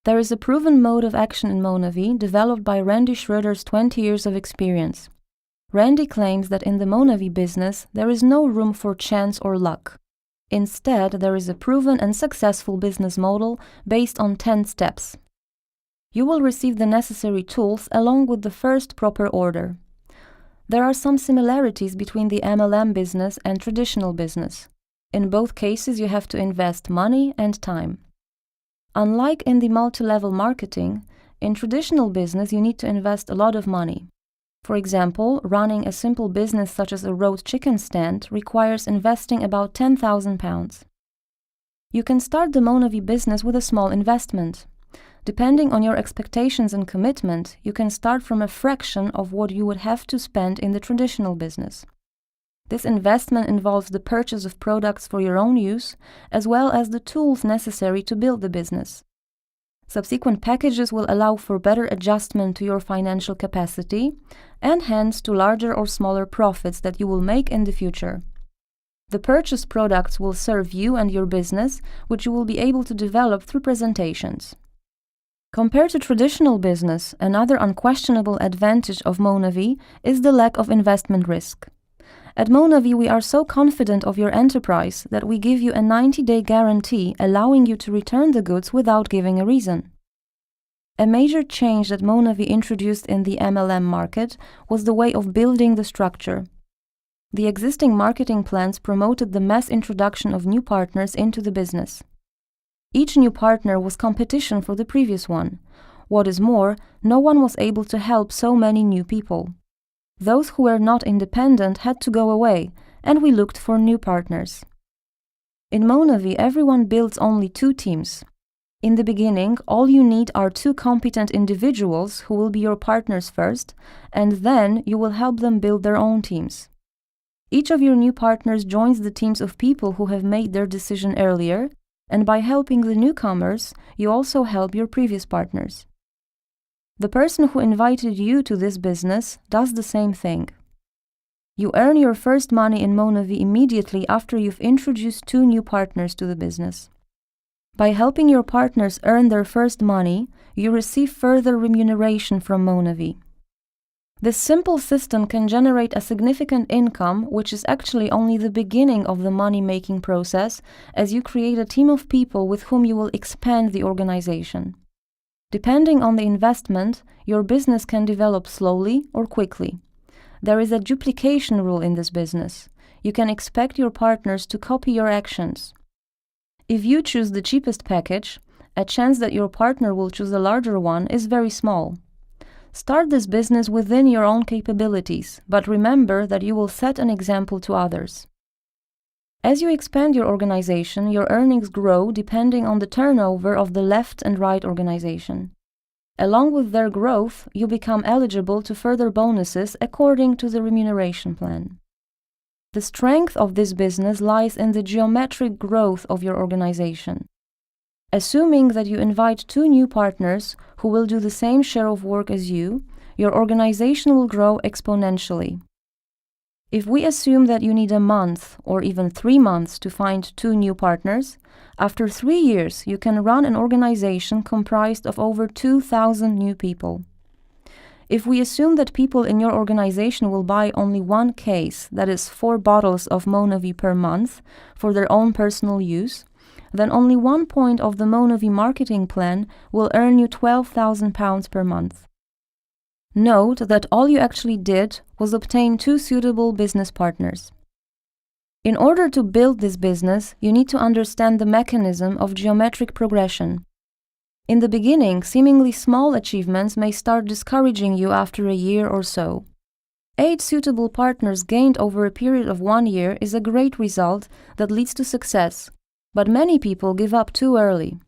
There is a proven mode of action in MonaVie developed by Randy Schroeder's 20 years of experience. Randy claims that in the MonaVie business, there is no room for chance or luck. Instead, there is a proven and successful business model based on 10 steps. You will receive the necessary tools along with the first proper order. There are some similarities between the MLM business and traditional business. In both cases, you have to invest money and time. Unlike in the multi-level marketing, in traditional business you need to invest a lot of money. For example, running a simple business such as a roast chicken stand requires investing about £10,000. You can start the MonaVie business with a small investment. Depending on your expectations and commitment, you can start from a fraction of what you would have to spend in the traditional business. This investment involves the purchase of products for your own use, as well as the tools necessary to build the business. Subsequent packages will allow for better adjustment to your financial capacity, and hence to larger or smaller profits that you will make in the future. The purchased products will serve you and your business, which you will be able to develop through presentations. Compared to traditional business, another unquestionable advantage of MonaVie is the lack of investment risk. At MonaVie, we are so confident of your enterprise that we give you a 90-day guarantee allowing you to return the goods without giving a reason. A major change that MonaVie introduced in the MLM market was the way of building the structure. The existing marketing plans promoted the mass introduction of new partners into the business. Each new partner was competition for the previous one. What is more, no one was able to help so many new people. Those who were not independent had to go away, and we looked for new partners. In MonaVie, everyone builds only 2 teams. In the beginning, all you need are 2 competent individuals who will be your partners first, and then you will help them build their own teams. Each of your new partners joins the teams of people who have made their decision earlier, and by helping the newcomers, you also help your previous partners. The person who invited you to this business does the same thing. You earn your first money in MonaVie immediately after you've introduced 2 new partners to the business. By helping your partners earn their first money, you receive further remuneration from MonaVie. This simple system can generate a significant income, which is actually only the beginning of the money-making process, as you create a team of people with whom you will expand the organization. Depending on the investment, your business can develop slowly or quickly. There is a duplication rule in this business. You can expect your partners to copy your actions. If you choose the cheapest package, a chance that your partner will choose a larger one is very small. Start this business within your own capabilities, but remember that you will set an example to others. As you expand your organization, your earnings grow depending on the turnover of the left and right organization. Along with their growth, you become eligible to further bonuses according to the remuneration plan. The strength of this business lies in the geometric growth of your organization. Assuming that you invite 2 new partners who will do the same share of work as you, your organization will grow exponentially. If we assume that you need a month or even 3 months to find 2 new partners, after 3 years you can run an organization comprised of over 2,000 new people. If we assume that people in your organization will buy only 1 case, that is 4 bottles of MonaVie per month, for their own personal use, then only 1 point of the MonaVie marketing plan will earn you £12,000 per month. Note that all you actually did was obtain 2 suitable business partners. In order to build this business, you need to understand the mechanism of geometric progression. In the beginning, seemingly small achievements may start discouraging you after a year or so. 8 suitable partners gained over a period of 1 year is a great result that leads to success, but many people give up too early.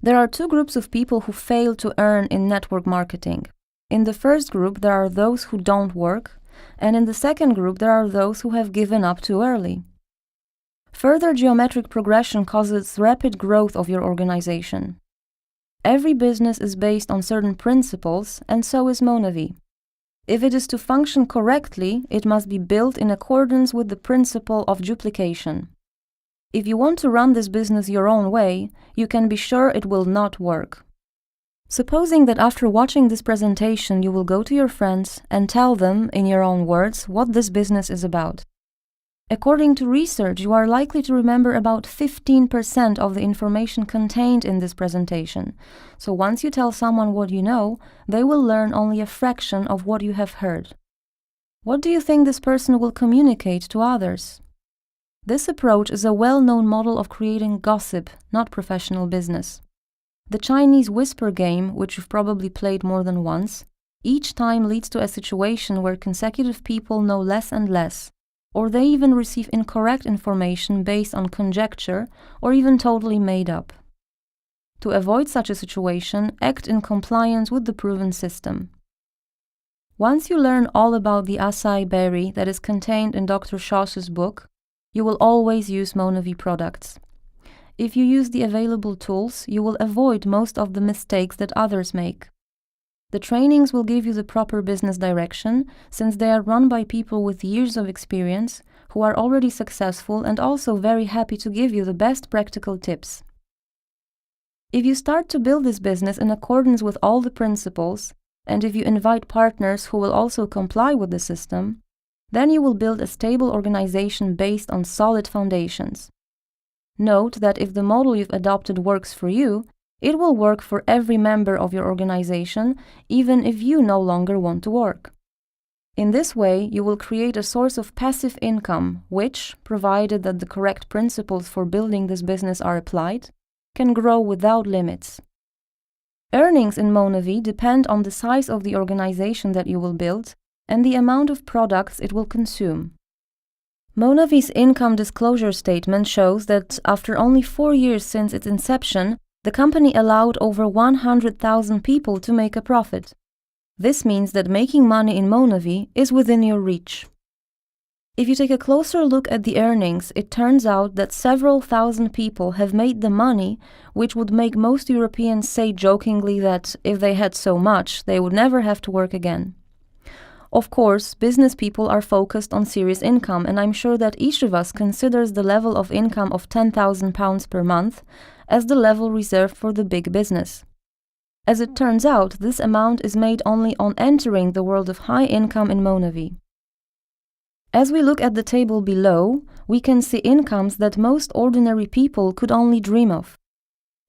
There are 2 groups of people who fail to earn in network marketing. In the first group, there are those who don't work, and in the second group, there are those who have given up too early. Further geometric progression causes rapid growth of your organization. Every business is based on certain principles, and so is MonaVie. If it is to function correctly, it must be built in accordance with the principle of duplication. If you want to run this business your own way, you can be sure it will not work. Supposing that after watching this presentation you will go to your friends and tell them, in your own words, what this business is about. According to research, you are likely to remember about 15% of the information contained in this presentation. So once you tell someone what you know, they will learn only a fraction of what you have heard. What do you think this person will communicate to others? This approach is a well-known model of creating gossip, not professional business. The Chinese whisper game, which you've probably played more than once, each time leads to a situation where consecutive people know less and less, or they even receive incorrect information based on conjecture or even totally made up. To avoid such a situation, act in compliance with the proven system. Once you learn all about the acai berry that is contained in Dr. Schoss's book, you will always use MonaVie products. If you use the available tools, you will avoid most of the mistakes that others make. The trainings will give you the proper business direction, since they are run by people with years of experience, who are already successful and also very happy to give you the best practical tips. If you start to build this business in accordance with all the principles, and if you invite partners who will also comply with the system, then you will build a stable organization based on solid foundations. Note that if the model you've adopted works for you, it will work for every member of your organization, even if you no longer want to work. In this way, you will create a source of passive income which, provided that the correct principles for building this business are applied, can grow without limits. Earnings in MonaVie depend on the size of the organization that you will build and the amount of products it will consume. MonaVie's income disclosure statement shows that after only 4 years since its inception, the company allowed over 100,000 people to make a profit. This means that making money in MonaVie is within your reach. If you take a closer look at the earnings, it turns out that several thousand people have made the money, which would make most Europeans say jokingly that if they had so much, they would never have to work again. Of course, business people are focused on serious income, and I'm sure that each of us considers the level of income of £10,000 per month as the level reserved for the big business. As it turns out, this amount is made only on entering the world of high income in MonaVie. As we look at the table below, we can see incomes that most ordinary people could only dream of.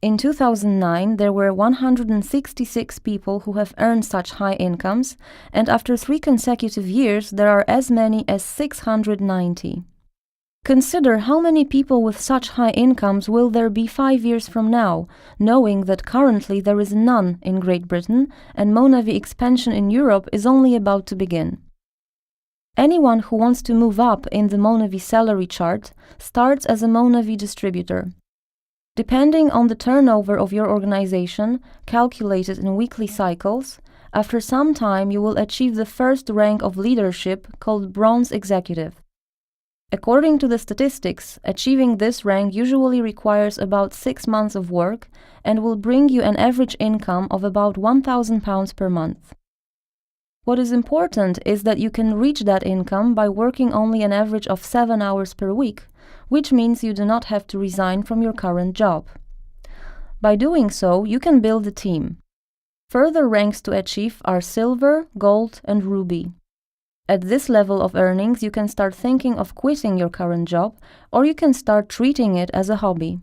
In 2009, there were 166 people who have earned such high incomes, and after 3 consecutive years, there are as many as 690. Consider how many people with such high incomes will there be 5 years from now, knowing that currently there is none in Great Britain and MonaVie expansion in Europe is only about to begin. Anyone who wants to move up in the MonaVie salary chart starts as a MonaVie distributor. Depending on the turnover of your organization, calculated in weekly cycles, after some time you will achieve the first rank of leadership called Bronze Executive. According to the statistics, achieving this rank usually requires about 6 months of work and will bring you an average income of about £1,000 per month. What is important is that you can reach that income by working only an average of 7 hours per week, which means you do not have to resign from your current job. By doing so, you can build a team. Further ranks to achieve are Silver, Gold, and Ruby. At this level of earnings, you can start thinking of quitting your current job, or you can start treating it as a hobby.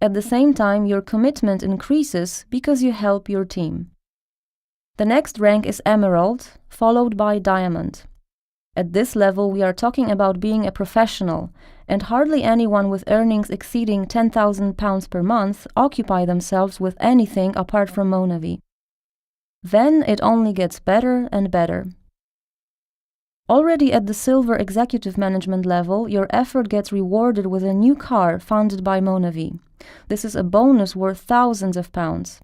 At the same time, your commitment increases because you help your team. The next rank is Emerald, followed by Diamond. At this level, we are talking about being a professional, and hardly anyone with earnings exceeding £10,000 per month occupy themselves with anything apart from MonaVie. Then it only gets better and better. Already at the Silver Executive Management level, your effort gets rewarded with a new car funded by MonaVie. This is a bonus worth thousands of pounds.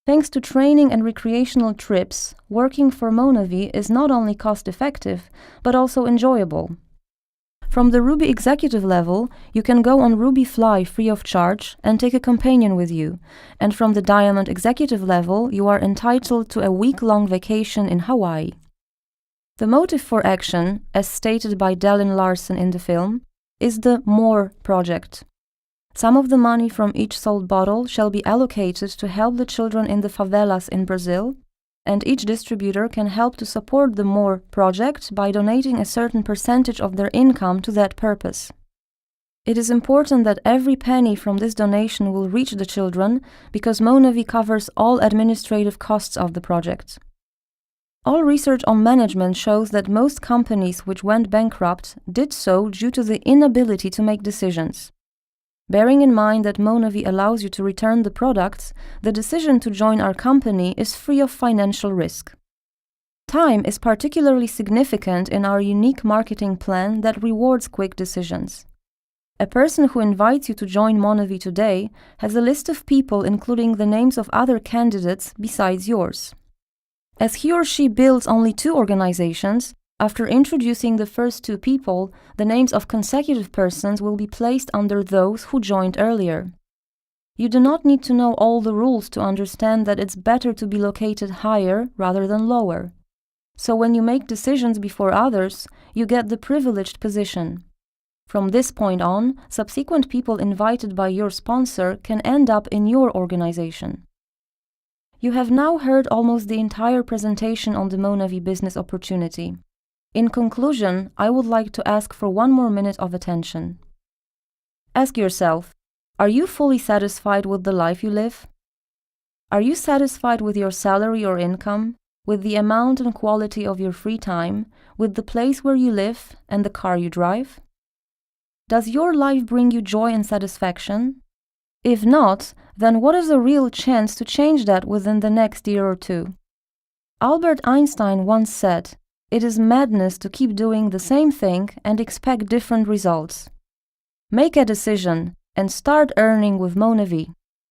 Thanks to training and recreational trips, working for MonaVie is not only cost-effective, but also enjoyable. From the Ruby Executive level, you can go on Ruby Fly free of charge and take a companion with you, and from the Diamond Executive level, you are entitled to a week-long vacation in Hawaii. The motive for action, as stated by Dallin Larson in the film, is the MORE project. Some of the money from each sold bottle shall be allocated to help the children in the favelas in Brazil, and each distributor can help to support the MORE project by donating a certain percentage of their income to that purpose. It is important that every penny from this donation will reach the children because MonaVie covers all administrative costs of the project. All research on management shows that most companies which went bankrupt did so due to the inability to make decisions. Bearing in mind that MonaVie allows you to return the products, the decision to join our company is free of financial risk. Time is particularly significant in our unique marketing plan that rewards quick decisions. A person who invites you to join MonaVie today has a list of people including the names of other candidates besides yours. As he or she builds only 2 organizations, after introducing the first 2 people, the names of consecutive persons will be placed under those who joined earlier. You do not need to know all the rules to understand that it's better to be located higher rather than lower. So when you make decisions before others, you get the privileged position. From this point on, subsequent people invited by your sponsor can end up in your organization. You have now heard almost the entire presentation on the MonaVie business opportunity. In conclusion, I would like to ask for 1 more minute of attention. Ask yourself, are you fully satisfied with the life you live? Are you satisfied with your salary or income, with the amount and quality of your free time, with the place where you live and the car you drive? Does your life bring you joy and satisfaction? If not, then what is a real chance to change that within the next year or 2? Albert Einstein once said, "It is madness to keep doing the same thing and expect different results." Make a decision and start earning with MonaVie.